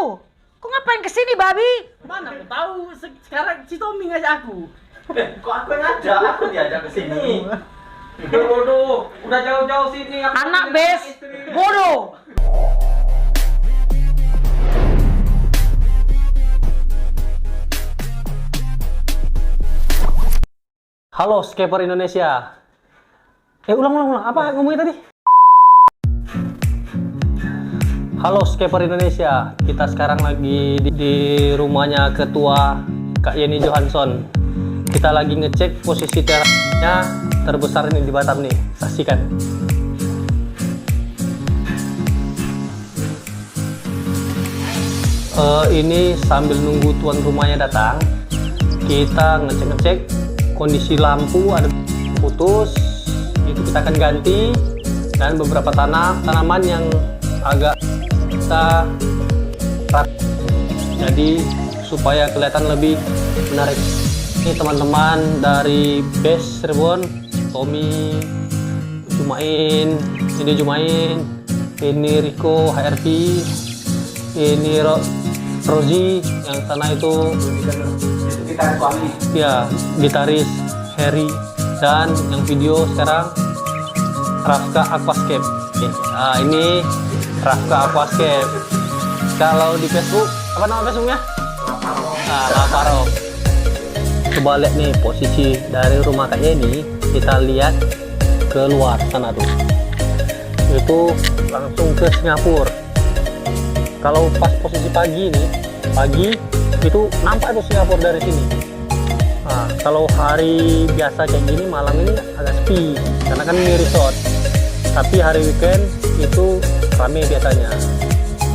Lu, kok ngapain kesini, babi? Mana aku tahu sekarang si Tommy ngajak aku. Kok aku yang ngajak? Aku diajak ke sini. Bodoh, udah jauh-jauh sini. Anak bes, bodoh. Halo, Skaper Indonesia. Ulang. Apa ngomongnya tadi? Halo, Skaper Indonesia. Kita sekarang lagi di rumahnya Ketua Kak Yeni Johansson. Kita lagi ngecek posisi terasnya terbesar ini di Batam nih. Saksikan. Ini sambil nunggu tuan rumahnya datang, kita ngecek-ngecek kondisi lampu ada putus, itu kita akan ganti, dan beberapa tanaman yang agak kita rapi, jadi supaya kelihatan lebih menarik. Ini teman-teman dari Base Cirebon, Tommy, Jumain, ini Rico HRP, ini Rozi, yang sana itu ya gitaris Harry, dan yang video sekarang Rafka Aquascape. Nah, ini Rafka Aquascape. Kalau di Facebook apa nama Facebooknya? Laparo. Coba lihat nih posisi dari rumah Kak Yeni, kita lihat ke luar sana tuh, itu langsung ke Singapura. Kalau pas posisi pagi itu nampak tuh Singapura dari sini. Nah, kalau hari biasa kayak gini, malam ini agak sepi karena kan ini resort. Tapi hari weekend itu rame biasanya.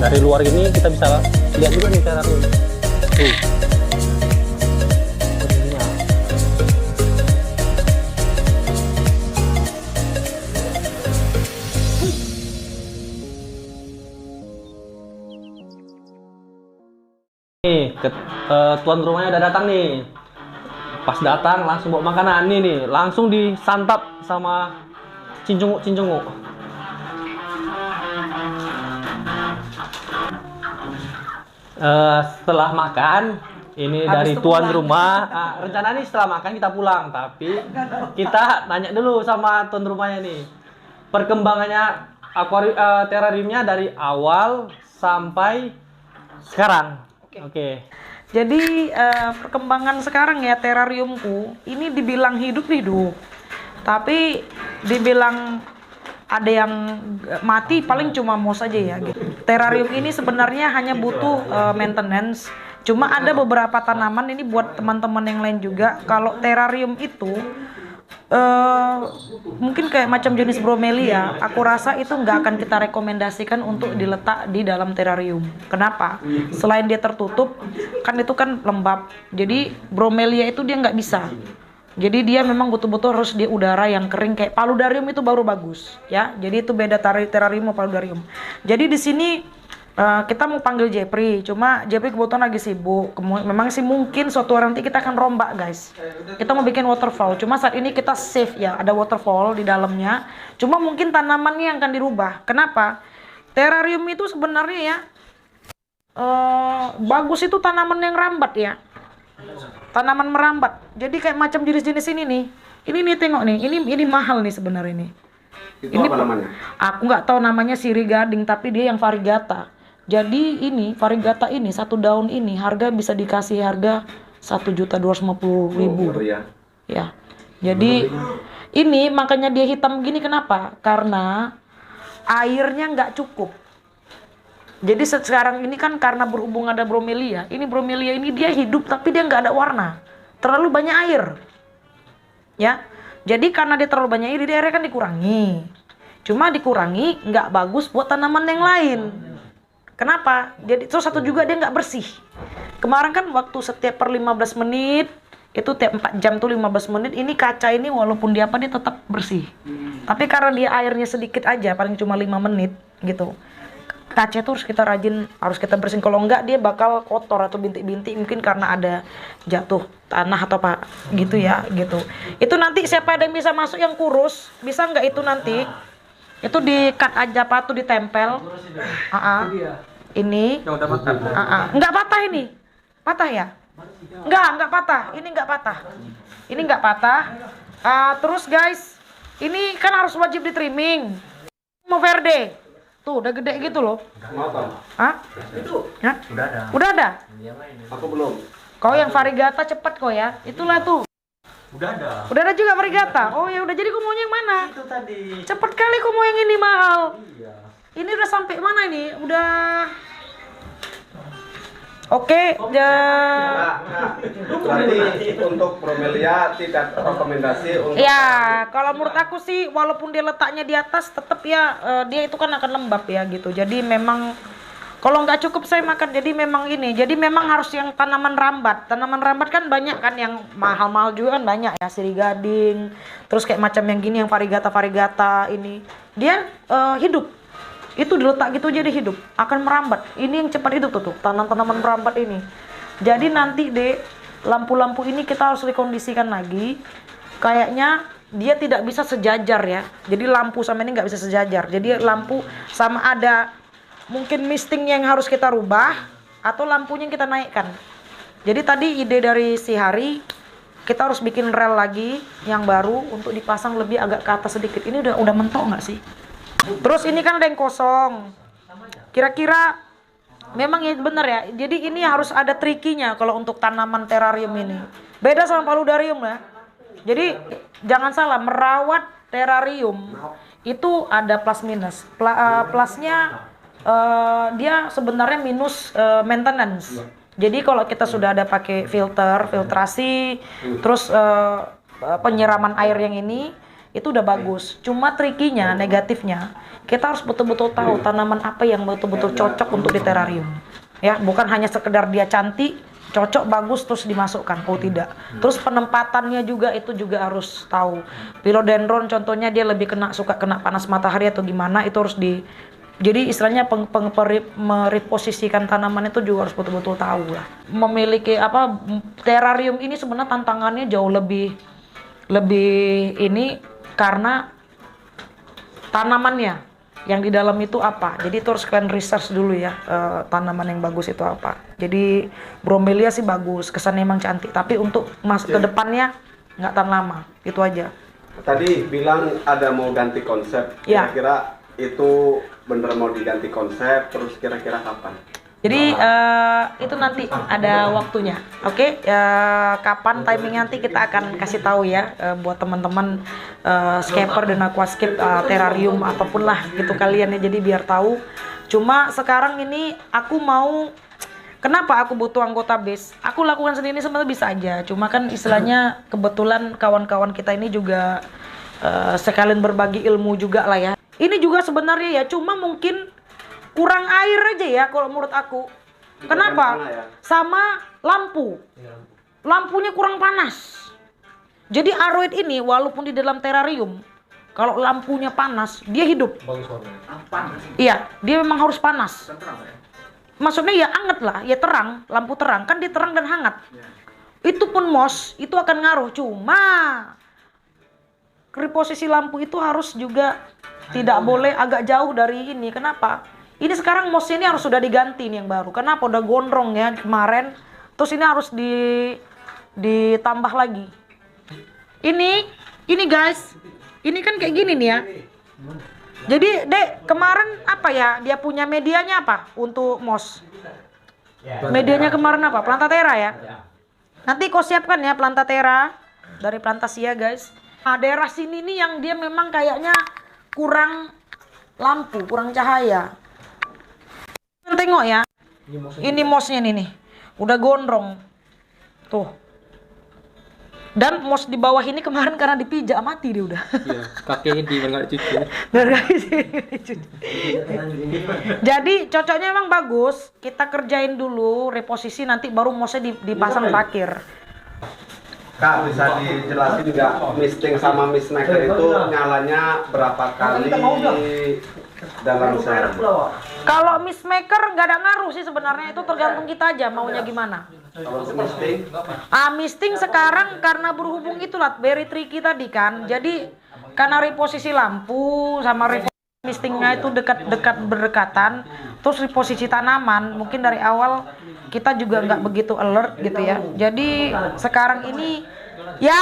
Dari luar ini kita bisa lihat juga nih cara tuh. Posisinya. Nih, tuan rumahnya udah datang nih. Pas datang langsung bawa makanan nih, langsung disantap sama cincungu. Setelah makan, ini dari tuan rumah. Rencana nih setelah makan kita pulang, tapi kita nanya dulu sama tuan rumahnya nih, perkembangannya terariumnya dari awal sampai sekarang. Oke. Jadi perkembangan sekarang ya terariumku ini dibilang hidup, tapi dibilang ada yang mati paling cuma mouse aja ya gitu. Terarium ini sebenarnya hanya butuh maintenance. Cuma ada beberapa tanaman ini buat teman-teman yang lain juga. Kalau terarium itu mungkin kayak macam jenis bromelia, aku rasa itu nggak akan kita rekomendasikan untuk diletak di dalam terarium. Kenapa? Selain dia tertutup, kan itu kan lembab. Jadi bromelia itu dia nggak bisa. Jadi dia memang betul-betul harus di udara yang kering, kayak paludarium itu baru bagus, ya. Jadi itu beda terarium sama paludarium. Jadi di sini kita mau panggil Jepri, cuma Jepri kebetulan lagi sibuk. Memang sih mungkin suatu hari nanti kita akan rombak, guys. Kita mau bikin waterfall, cuma saat ini kita save ya, ada waterfall di dalamnya. Cuma mungkin tanamannya yang akan dirubah. Kenapa? Terarium itu sebenarnya ya bagus itu tanaman yang rambat ya. Tanaman merambat. Jadi kayak macam jenis-jenis ini nih. Ini nih tengok nih. Ini mahal nih sebenarnya nih. Itu apa namanya? Aku nggak tahu namanya siri gading, tapi dia yang variegata. Jadi ini variegata ini satu daun ini harga bisa dikasih harga 1.250.000. Ya. Jadi ini makanya dia hitam gini kenapa? Karena airnya nggak cukup. Jadi sekarang ini kan karena berhubung ada bromelia. Ini bromelia ini dia hidup tapi dia nggak ada warna. Terlalu banyak air. Ya. Jadi karena dia terlalu banyak air, dia airnya kan dikurangi. Cuma dikurangi nggak bagus buat tanaman yang lain. Kenapa? Jadi terus satu juga dia nggak bersih. Kemarin kan waktu setiap per 15 menit, itu tiap 4 jam tuh 15 menit, ini kaca ini walaupun dia tetap bersih. Tapi karena dia airnya sedikit aja, paling cuma 5 menit gitu. Kaca itu harus kita rajin, harus kita bersihin. Kalau enggak dia bakal kotor atau bintik-bintik, mungkin karena ada jatuh tanah atau apa gitu ya gitu. Itu nanti siapa ada yang bisa masuk yang kurus, bisa nggak itu nanti? Itu di cut aja tuh ditempel. Ini. Yang udah makan. Nggak patah ini. Patah ya? Nggak patah. Ini nggak patah. Ini nggak patah. Terus guys, ini kan harus wajib di trimming. Mau verde. Tuh, udah gede gitu loh. Mau Tom? Hah? Itu. Hah? Udah ada. Udah ada? Aku belum. Kau yang variegata cepet kok ya. Itulah tuh. Udah ada. Udah ada juga variegata. Oh ya udah, jadi kau maunya yang mana? Itu tadi. Cepet kali kau mau yang ini mahal. Iya. Ini udah sampai mana ini? Udah. Oke, Berarti untuk bromelia tidak rekomendasi untuk ya, kalau menurut aku sih walaupun dia letaknya di atas tetap ya dia itu kan akan lembab ya gitu. Jadi memang kalau nggak cukup saya makan, jadi memang ini. Jadi memang harus yang tanaman rambat. Tanaman rambat kan banyak kan yang mahal-mahal juga kan banyak ya, sirih gading. Terus kayak macam yang gini yang variegata ini. Dia hidup. Itu diletak gitu jadi hidup, akan merambat. Ini yang cepat hidup tuh, tanaman merambat ini. Jadi nanti deh lampu-lampu ini kita harus rekondisikan lagi. Kayaknya dia tidak bisa sejajar ya. Jadi lampu sama ini nggak bisa sejajar. Jadi lampu sama ada mungkin misting yang harus kita rubah atau lampunya yang kita naikkan. Jadi tadi ide dari si Hari, kita harus bikin rel lagi yang baru untuk dipasang lebih agak ke atas sedikit. Ini udah mentok nggak sih? Terus ini kan ada yang kosong. Kira-kira memang ya bener ya. Jadi ini harus ada trikinya kalau untuk tanaman terarium ini. Beda sama paludarium ya. Jadi jangan salah, merawat terarium itu ada plus minus. Plusnya dia sebenarnya minus maintenance. Jadi kalau kita sudah ada pakai filtrasi, terus penyiraman air yang ini itu udah bagus. Cuma trikinya, negatifnya, kita harus betul-betul tahu tanaman apa yang betul-betul cocok untuk di terarium. Ya, bukan hanya sekedar dia cantik, cocok, bagus terus dimasukkan. Oh tidak. Terus penempatannya juga itu juga harus tahu. Philodendron contohnya dia lebih suka kena panas matahari atau gimana, itu harus jadi istilahnya mereposisikan tanaman itu juga harus betul-betul tahu lah. Memiliki terarium ini sebenarnya tantangannya jauh lebih ini karena tanamannya yang di dalam itu apa. Jadi itu harus kalian research dulu ya, tanaman yang bagus itu apa. Jadi bromelia sih bagus, kesannya emang cantik, tapi untuk ke depannya nggak tahan lama. Itu aja. Tadi bilang ada mau ganti konsep. Ya. Kira-kira itu bener mau diganti konsep, terus kira-kira kapan? Jadi itu nanti ada waktunya, oke? Kapan timing nanti kita akan kasih tahu ya buat teman-teman scaper dan aquascape, terarium apapun lah gitu kalian ya. Jadi biar tahu. Cuma sekarang ini aku mau, kenapa aku butuh anggota base? Aku lakukan sendiri sebenarnya bisa aja. Cuma kan istilahnya kebetulan kawan-kawan kita ini juga sekalian berbagi ilmu juga lah ya. Ini juga sebenarnya ya, cuma mungkin kurang air aja ya kalau menurut aku. Kenapa? Sama lampu. Lampunya kurang panas. Jadi aroid ini walaupun di dalam terarium, kalau lampunya panas, dia hidup. Iya, dia memang harus panas. Maksudnya ya anget lah, ya terang, lampu terang. Kan dia terang dan hangat. Itu pun moss, itu akan ngaruh. Cuma reposisi lampu itu harus juga tidak boleh agak jauh dari ini. Kenapa? Ini sekarang mossnya ini harus sudah diganti nih yang baru. Kenapa? Udah gondrong ya kemarin. Terus ini harus ditambah lagi. Ini guys. Ini kan kayak gini nih ya. Jadi Dek, kemarin apa ya? Dia punya medianya apa untuk moss? Medianya kemarin apa? Plantatera ya? Nanti kau siapkan ya Plantatera dari Plantasia guys. Nah, daerah sini nih yang dia memang kayaknya kurang lampu, kurang cahaya. Tengok ya, ini mossnya nih, udah gondrong, tuh. Dan moss di bawah ini kemarin karena dipijak mati dia udah. Iya, kakeknya di nggak cuci. Jadi cocoknya emang bagus. Kita kerjain dulu reposisi, nanti baru mossnya dipasang terakhir. Kak, bisa dijelasin nggak misting sama mistmaker itu nyalanya berapa kali dalam sehari? Kalau mistmaker nggak ada ngaruh sih sebenarnya, itu tergantung kita aja maunya gimana. Kalau misting? Misting sekarang karena berhubung itulah very tricky tadi kan. Jadi karena reposisi lampu sama mistingnya itu dekat-dekat berdekatan, terus di posisi tanaman, mungkin dari awal kita juga nggak begitu alert gitu ya. Jadi sekarang ini, ya,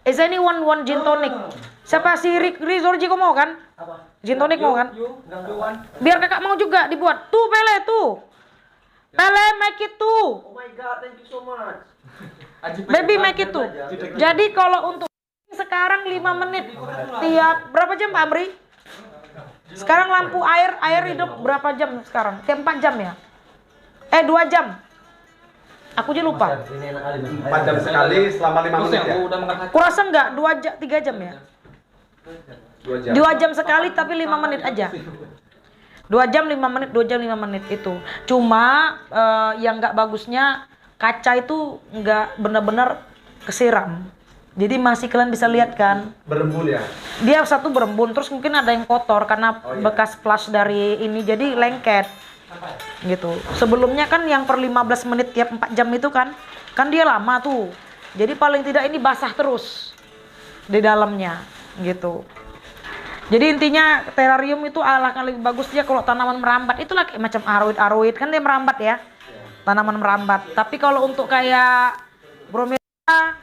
is anyone want gin tonic? Siapa si Rizorji kau mau kan? Gin tonic mau kan? Biar kakak mau juga dibuat. Tuh Pele tuh. Pele make it tuh. Oh my god, thank you so much. Baby make it tuh. Jadi kalau untuk sekarang 5 menit tiap berapa jam Pak Amri? Sekarang lampu air hidup berapa jam sekarang? Tiap 4 jam ya? 2 jam. Aku aja lupa. 4 jam sekali selama 5 menit ya? Kurasa enggak 2 jam 3 jam ya? 2 jam. 2 jam sekali tapi 5 menit aja. 2 jam 5 menit, 2 jam 5 menit itu. Cuma yang nggak bagusnya kaca itu nggak benar-benar kesiram. Jadi masih kalian bisa lihat kan? Berembun ya? Dia satu berembun, terus mungkin ada yang kotor karena bekas flash dari ini jadi lengket. Gitu. Sebelumnya kan yang per 15 menit tiap 4 jam itu kan dia lama tuh. Jadi paling tidak ini basah terus di dalamnya gitu. Jadi intinya terarium itu alangkah lebih bagus dia kalau tanaman merambat. Itulah kayak macam aroid kan dia merambat ya. Tanaman merambat. Tapi kalau untuk kayak bromeliada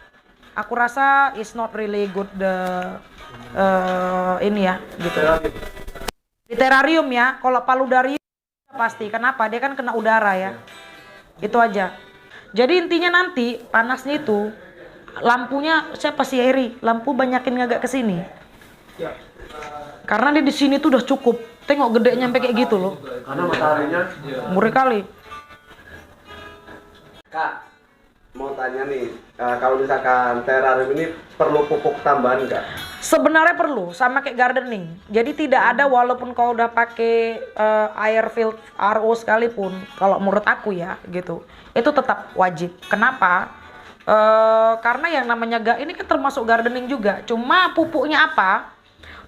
aku rasa is not really good ini ya gitu. Di terarium ya, kalau paludarium pasti. Kenapa? Dia kan kena udara ya. Itu aja. Jadi intinya nanti panasnya itu lampunya siapa sih Eri? Lampu banyakin agak ke sini. Karena dia di sini tuh udah cukup. Tengok gedenya sampai kayak gitu loh. Karena mataharinya. Murah kali. Kak, mau tanya nih, kalau misalkan terarium ini perlu pupuk tambahan nggak? Sebenarnya perlu, sama kayak gardening. Jadi tidak ada walaupun kau udah pakai air filter RO sekalipun, kalau menurut aku ya gitu, itu tetap wajib. Kenapa? Karena yang namanya ini kan termasuk gardening juga. Cuma pupuknya apa?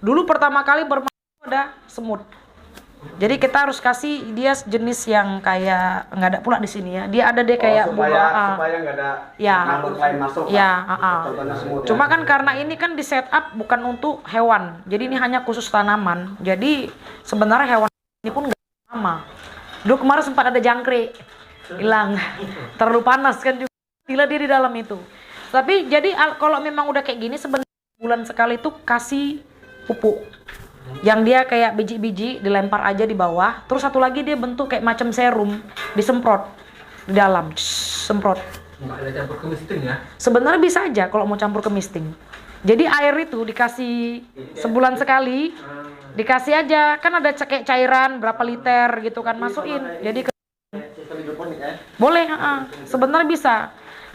Dulu pertama kali bermain ada semut. Jadi kita harus kasih dia jenis yang kayak nggak ada pula di sini ya. Dia ada kayak supaya nggak ada makhluk lain masuk. Ya, Contohnya semut. Cuma kan karena ini kan di setup bukan untuk hewan. Jadi ini hanya khusus tanaman. Jadi sebenarnya hewan ini pun nggak sama. Dulu kemarin sempat ada jangkrik hilang. Terlalu panas kan juga. Gila dia di dalam itu. Tapi jadi kalau memang udah kayak gini sebenarnya bulan sekali itu kasih pupuk. Yang dia kayak biji-biji dilempar aja di bawah, terus satu lagi dia bentuk kayak macam serum, disemprot di dalam, semprot. Nggak ada campur ke misting ya? Sebenarnya bisa aja kalau mau campur ke misting. Jadi air itu dikasih sebulan sekali, dikasih aja, kan ada kayak cairan berapa liter gitu kan, masukin. Jadi boleh, sebenarnya bisa.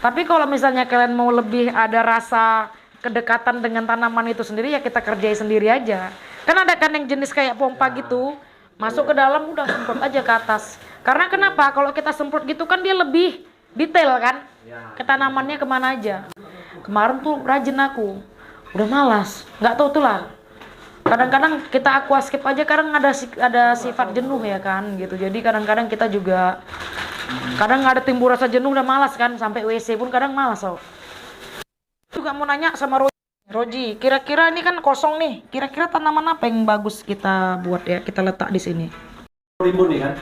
Tapi kalau misalnya kalian mau lebih ada rasa kedekatan dengan tanaman itu sendiri ya kita kerjai sendiri aja. Kan ada kan yang jenis kayak pompa gitu, masuk ke dalam udah semprot aja ke atas. Karena kenapa? Kalau kita semprot gitu kan dia lebih detail kan, ke tanamannya kemana aja. Kemarin tuh rajin aku, udah malas, nggak tahu tuh lah. Kadang-kadang kita aquascape aja kadang ada sifat jenuh ya kan gitu. Jadi kadang-kadang kita juga kadang ada timbul rasa jenuh udah malas kan, sampai WC pun kadang malas. Juga mau nanya sama Roji, kira-kira ini kan kosong nih. Kira-kira tanaman apa yang bagus kita buat ya, kita letak di sini? Ribu nih kan.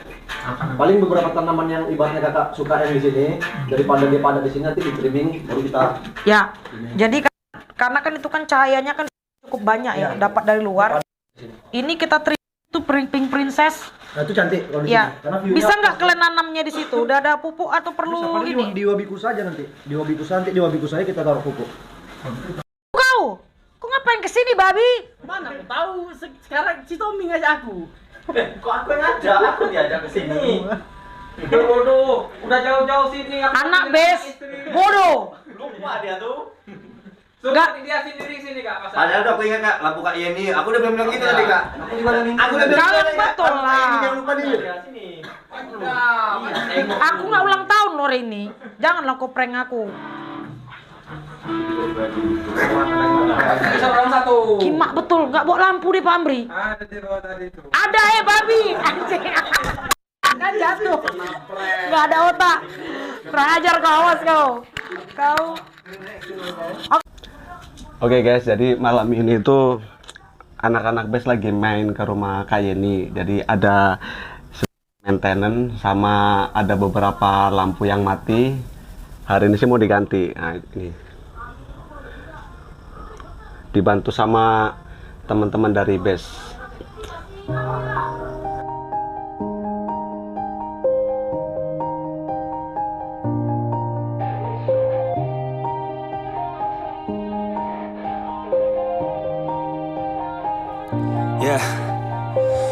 Paling beberapa tanaman yang ibaratnya kakak suka yang di sini, daripada dia pada di sini nanti di trimming baru kita. Ya. Jadi karena kan itu kan cahayanya kan cukup banyak ya, dapat dari luar. Ini kita trim itu pink princess. Nah itu cantik kalau di Ya. sini. Karena view-nya Bisa nggak kalian nanamnya di situ? Udah ada pupuk atau perlu ini? Di wabikusa aja nanti. Di wabikusa kita taruh pupuk. Kau ngapain kesini, babi? Mana aku tahu sekarang si Tommy ngajak aku. Kok aku yang ngajak? Aku diajak ke sini. Bodoh, udah jauh-jauh sini. Anak bes, bodoh. Lupa dia tuh. Enggak. Dia sendiri sini Kak. Padahal udah aku ingat Kak, lampu Kak Yeni. Aku udah bilang gitu tadi Kak. Aku juga Aku udah bilang Kalian tadi, Kak. betul lah. Jangan lupa nih. Sini. Aku nggak ulang tahun loh hari ini. Janganlah kau prank aku. Bisa orang satu. Kimak betul, nggak bawa lampu deh Pak Amri. Ada di bawah tadi tuh. Ada babi. Anjing. Kan jatuh. Nggak ada otak. Kurang ajar kau, awas kau. Oke guys, jadi malam ini tuh anak-anak base lagi main ke rumah Kak Yeni. Jadi ada maintenance sama ada beberapa lampu yang mati. Hari ini sih mau diganti. Nah, ini dibantu sama teman-teman dari base. Yeah.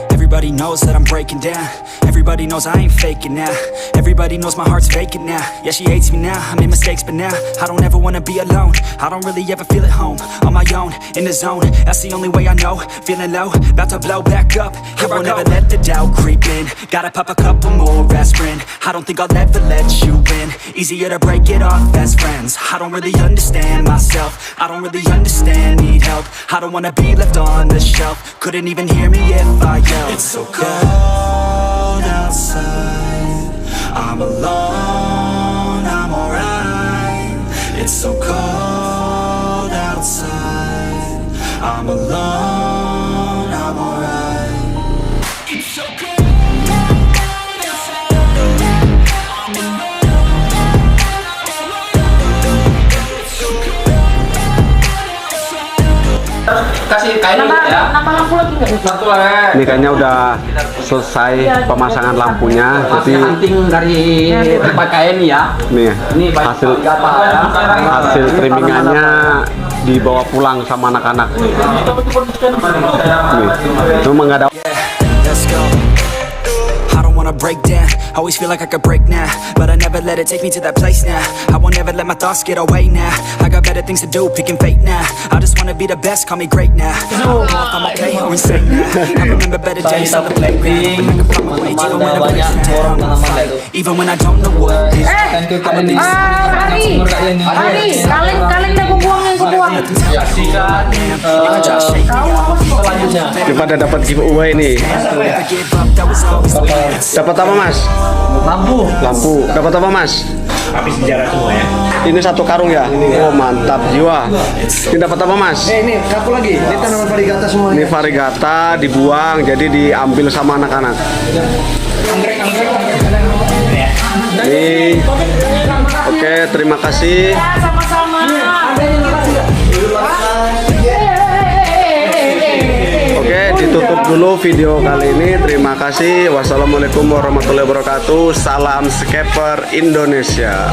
Everybody knows that I'm breaking down. Everybody knows I ain't faking now. Everybody knows my heart's vacant now. Yeah, she hates me now. I made mistakes, but now I don't ever wanna be alone. I don't really ever feel at home. On my own, in the zone. That's the only way I know. Feeling low, about to blow back up. I won't ever let the doubt creep in. Gotta pop a couple more aspirin. I don't think I'll ever let you in. Easier to break it off best friends. I don't really understand myself. I don't really understand, need help. I don't wanna be left on the shelf. Couldn't even hear me if I yelled. It's so cold outside. I'm alone, I'm alright. It's so cold outside. I'm alone, I'm alright. It's so cold outside. I'm alone. Kasih kain ya. Nambah lampu lagi nggak? Satu lah. Ini kayaknya udah selesai pemasangan lampunya. Masih Jadi hunting dari tempat kain ya. nih Ini hasil hasil trimmingannya dibawa pulang sama anak-anak. Nih, itu nggak ada. Let's go. I don't wanna break down. Always feel like I could break now, but I never let it take me to that place now. I won't ever let my thoughts get away now. I got better things to do, picking fate now. I just wanna be the best, call me great now. I don't know if I'm okay or insane now. I remember better days on the playground, but I can find my way even when I'm breaking down. Even when I don't know what is right. Hari, kalian dah buangin semua. If I try to shake me off, Kita pada dapat giveaway nih. never give up, that was always the plan. Dapat apa Mas? Lampu. Lampu. Dapat apa Mas? Habis sejarah semua ya. Ini satu karung ya? Oh mantap jiwa. Ini dapat apa Mas? Ini kapu lagi. Ini tanaman varigata semua. Ini varigata dibuang jadi diambil sama anak-anak. Nih. Oke, terima kasih. Sama-sama. Oke, ditutup dulu video kali ini. Terima kasih. Wassalamualaikum warahmatullahi wabarakatuh. Salam Scaper Indonesia.